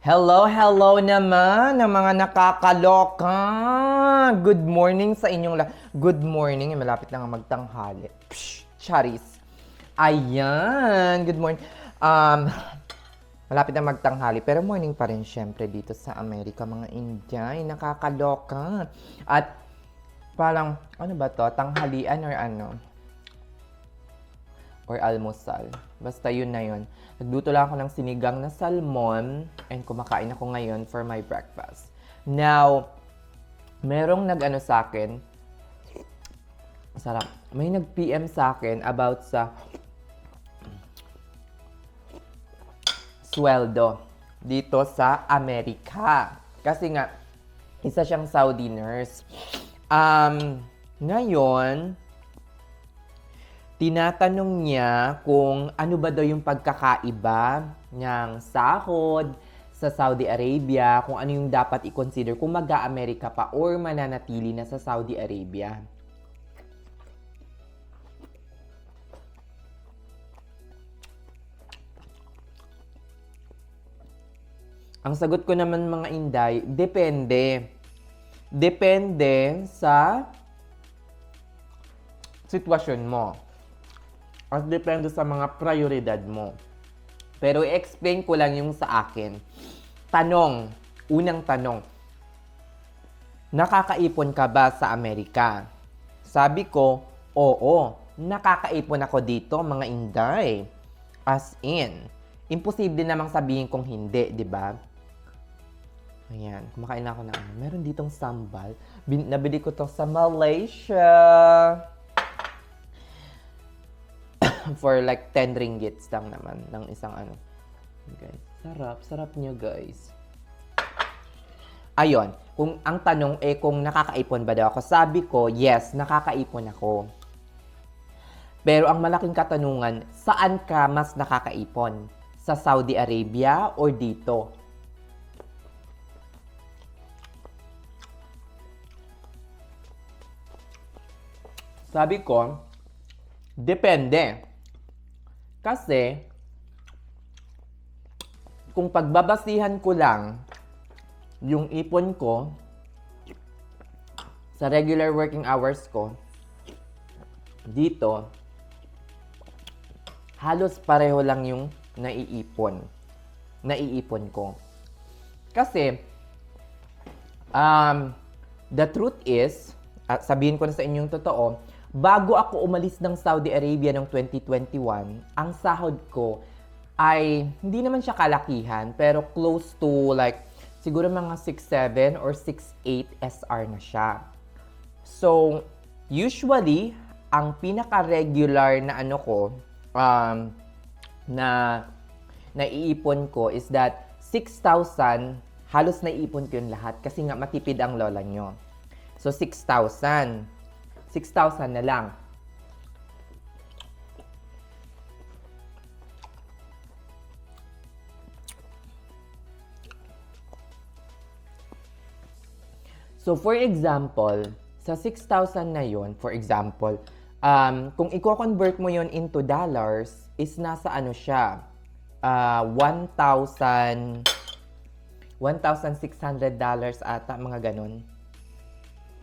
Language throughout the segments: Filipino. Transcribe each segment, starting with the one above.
Hello, hello naman ng mga nakakaloka. Good morning sa inyong Good morning, malapit na nga magtanghali. Psh, charis. Ayan, good morning. Malapit na magtanghali, pero morning pa rin syempre dito sa Amerika, mga Inday. Nakakaloka. At parang, ano ba to? Tanghalian or ano? Or almusal. Basta yun na yun. Nagluto lang ako ng sinigang na salmon and kumakain ako ngayon for my breakfast. Now, merong nag-ano sa akin, sarap, may nag-PM sa akin about sa sweldo dito sa Amerika. Kasi nga, isa siyang Saudi nurse. Ngayon, tinatanong niya kung ano ba daw yung pagkakaiba ng sahod sa Saudi Arabia, kung ano yung dapat i-consider kung mag-Amerika pa or mananatili na sa Saudi Arabia. Ang sagot ko naman mga Inday, depende. Depende sa sitwasyon mo. At depende sa mga prioridad mo. Pero i-explain ko lang yung sa akin. Tanong, unang tanong, nakakaipon ka ba sa Amerika? Sabi ko, oo, nakakaipon ako dito mga Inday. As in, imposible namang sabihin kong hindi, di ba? Ayan, kumakain na ako ng ano. Meron ditong sambal. Nabili ko to sa Malaysia. For like 10 ringgits lang naman ng isang ano. Guys, sarap nyo guys. Ayon, kung ang tanong kung nakakaipon ba daw ako, sabi ko, yes, nakakaipon ako. Pero ang malaking katanungan, saan ka mas nakakaipon? Sa Saudi Arabia or dito? Sabi ko, depende. Kasi, kung pagbabasihan ko lang yung ipon ko sa regular working hours ko, dito, halos pareho lang yung naiipon ko. Kasi, the truth is, at sabihin ko na sa inyong totoo, bago ako umalis ng Saudi Arabia noong 2021, ang sahod ko ay hindi naman siya kalakihan, pero close to like siguro mga 6.7 or 6.8 SR na siya. So, usually, ang pinaka-regular na ano ko, na naiipon ko is that 6,000, halos naiipon ko yun lahat kasi nga matipid ang lola nyo. So, 6,000 na lang. So, for example, sa 6,000 na yon, for example, kung i-convert mo yon into dollars, is nasa ano siya, 1,600 $1,600 ata, mga ganun.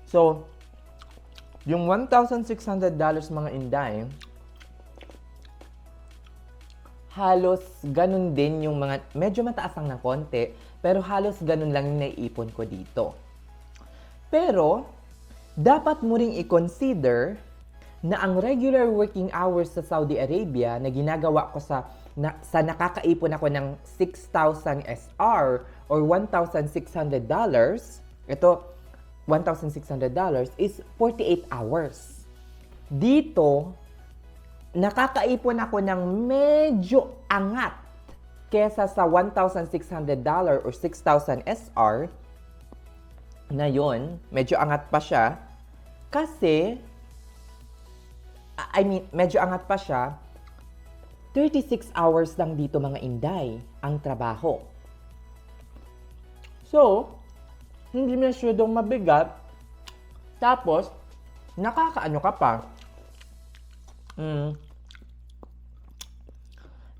So, yung $1,600 mga Inday, halos ganun din yung mga, medyo mataas lang ng konti, pero halos ganun lang yung naiipon ko dito. Pero, dapat mo ring i-consider na ang regular working hours sa Saudi Arabia na ginagawa ko sa nakakaipon ako ng 6,000 SR or $1,600, ito, $1,600 is 48 hours. Dito, nakakaipon ako ng medyo angat kesa sa $1,600 or 6,000 SR na yon, medyo angat pa siya kasi, medyo angat pa siya, 36 hours lang dito mga Inday ang trabaho. So, hindi masyadong mabigat. Tapos, nakakaano ka pa.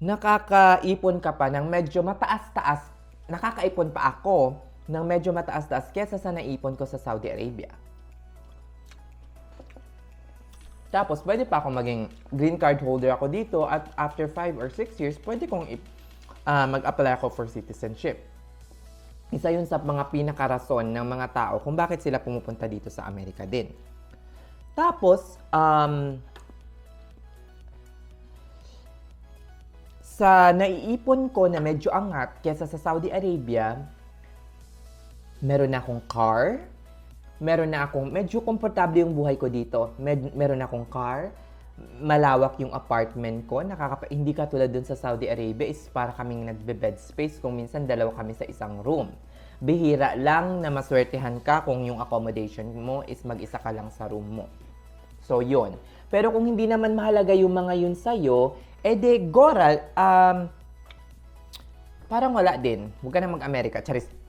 Nakakaipon ka pa ng medyo mataas-taas nakakaipon pa ako ng medyo mataas-taas kesa sa naipon ko sa Saudi Arabia. Tapos, pwede pa ako maging green card holder ako dito at after 5 or 6 years, pwede kong mag-apply ako for citizenship. Isa yun sa mga pinakarason ng mga tao kung bakit sila pumupunta dito sa Amerika din. Tapos, sa naiipon ko na medyo angat kesa sa Saudi Arabia, meron na akong car, meron na akong, medyo komportable yung buhay ko dito. Meron na akong car, malawak yung apartment ko, hindi katulad dun sa Saudi Arabia is para kaming nagbe-bed space kung minsan dalawa kami sa isang room. Bihira lang na maswertehan ka kung yung accommodation mo is mag-isa ka lang sa room mo. So, yun. Pero kung hindi naman mahalaga yung mga yun sa'yo, edi, goral, parang wala din. Huwag ka na mag-Amerika. Charis.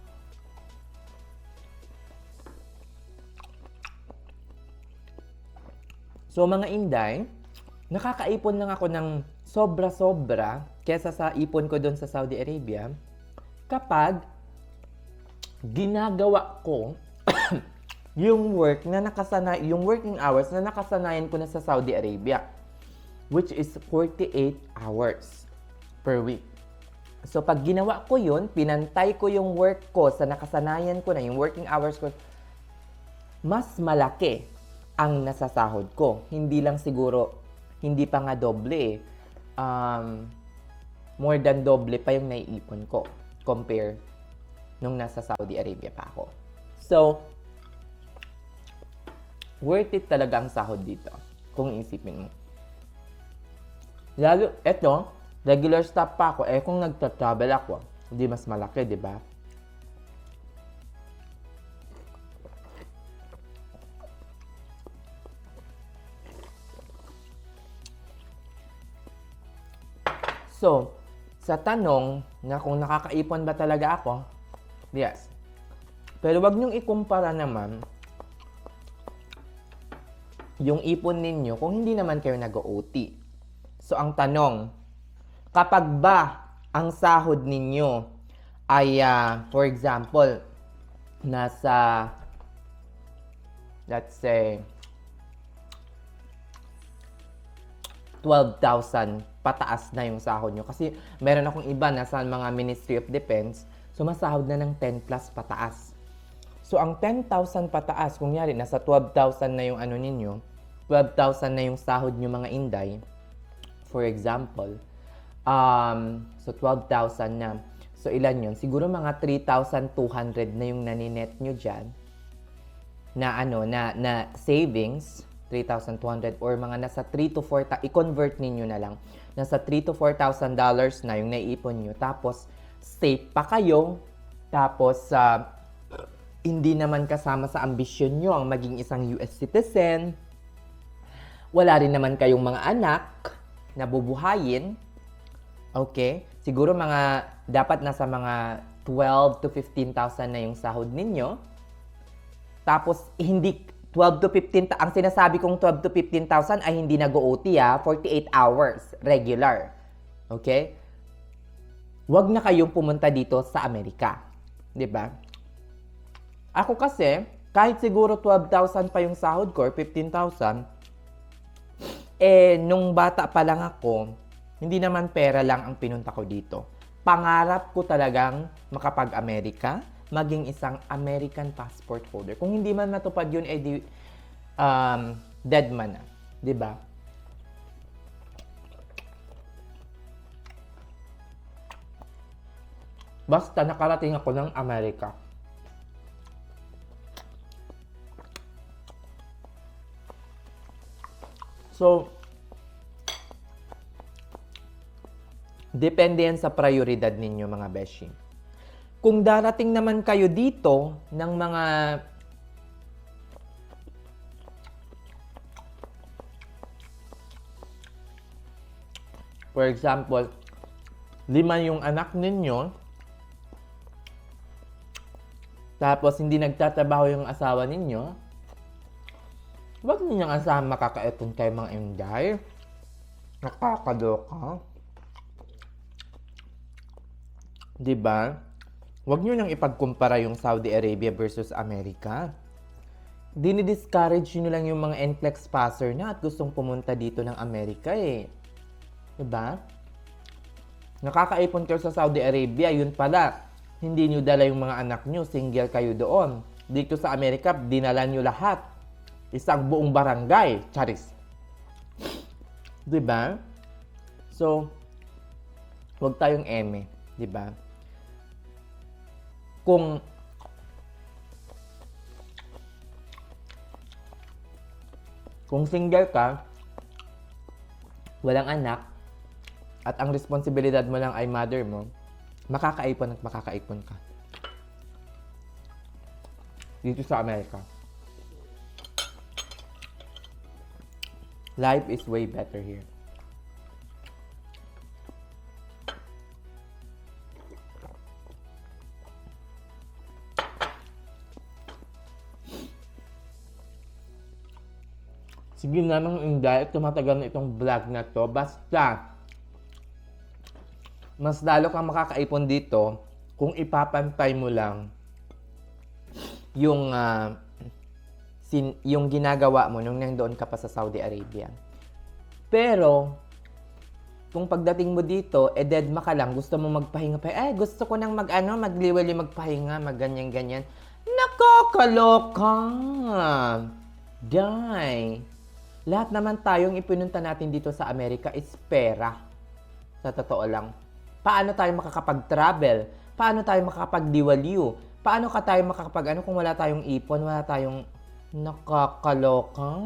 So, mga Inday, nakakaipon lang ako ng sobra-sobra kesa sa ipon ko doon sa Saudi Arabia kapag ginagawa ko yung yung working hours na nakasanayan ko na sa Saudi Arabia, which is 48 hours per week. So, pag ginawa ko yun, pinantay ko yung work ko sa nakasanayan ko na, yung working hours ko, mas malaki ang nasasahod ko. Hindi lang siguro, hindi pa nga doble. More than doble pa yung naiipon ko compare nung nasa Saudi Arabia pa ako. So, worth it talaga ang sahod dito kung isipin mo. Lalo, eto, regular staff pa ako. Kung nagta-travel ako, hindi mas malaki, di ba? So, sa tanong na kung nakakaipon ba talaga ako, yes. Pero wag niyong ikumpara naman yung ipon ninyo kung hindi naman kayo nag-OT. So, ang tanong, kapag ba ang sahod ninyo ay, for example, nasa, let's say, 12,000 pataas na yung sahod nyo. Kasi meron akong iba na sa mga Ministry of Defense, sumasahod na ng 10 plus pataas. So, ang 10,000 pataas, kung yari, nasa 12,000 na yung ano ninyo, 12,000 na yung sahod nyo mga Inday, for example, so 12,000 na. So, ilan yun? Siguro mga 3,200 na yung naninet nyo dyan na na savings, 3,200 or mga nasa 3 to 4, i-convert ninyo na lang. Nasa 3 to 4,000 dollars na yung naiipon nyo. Tapos, safe pa kayo. Tapos, hindi naman kasama sa ambisyon nyo ang maging isang US citizen. Wala rin naman kayong mga anak na bubuhayin. Okay? Siguro dapat nasa mga 12 to 15,000 na yung sahod ninyo. Tapos, hindi 12 to 15, ang sinasabi kong 12 to 15,000 ay hindi nag-OT 48 hours, regular. Okay? Huwag na kayong pumunta dito sa Amerika. 'Di ba? Ako kasi, kahit siguro 12,000 pa yung sahod ko, or 15,000, nung bata pa lang ako, hindi naman pera lang ang pinunta ko dito. Pangarap ko talagang makapag-Amerika, maging isang American passport holder. Kung hindi man matupad yun, dead man na. Diba? Basta nakarating ako ng Amerika. So, depende yan sa prioridad ninyo mga beshi. Kung darating naman kayo dito ng mga for example, 5 yung anak ninyo, tapos hindi nagtatrabaho yung asawa ninyo, wag ninyong asawa makakaipon kayo mga Inday. Nakakaloka. Diba? Huwag nyo nang ipagkumpara yung Saudi Arabia versus Amerika. Dinidiscourage nyo lang yung mga NCLEX passer na at gustong pumunta dito ng Amerika eh. Diba? Nakakaipon kayo sa Saudi Arabia, yun pala. Hindi nyo dala yung mga anak nyo, single kayo doon. Dito sa Amerika, dinala nyo lahat. Isang buong barangay. Charis. Diba? So, huwag tayong eme. Diba? Kung single ka, walang anak, at ang responsibilidad mo lang ay mother mo, makakaipon at makakaipon ka. Dito sa Amerika. Life is way better here. Sige na nang Inday, tumatagal na itong vlog na to. Basta, mas lalo kang makakaipon dito kung ipapantay mo lang yung yung ginagawa mo nung nandoon ka pa sa Saudi Arabia. Pero, kung pagdating mo dito, deadma ka lang, gusto mo magpahinga pa, gusto ko nang magliwali magpahinga, magganyan-ganyan. Nakakaloka! Die! Lahat naman tayong ipinunta natin dito sa Amerika is pera. Sa totoo lang. Paano tayo makakapag-travel? Paano tayo makakapag-liwaliw? Paano ka tayo kung wala tayong ipon, wala tayong nakakaloka.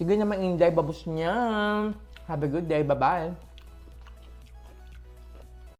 Sige naman, Inday, babos niya. Have a good day. Bye-bye.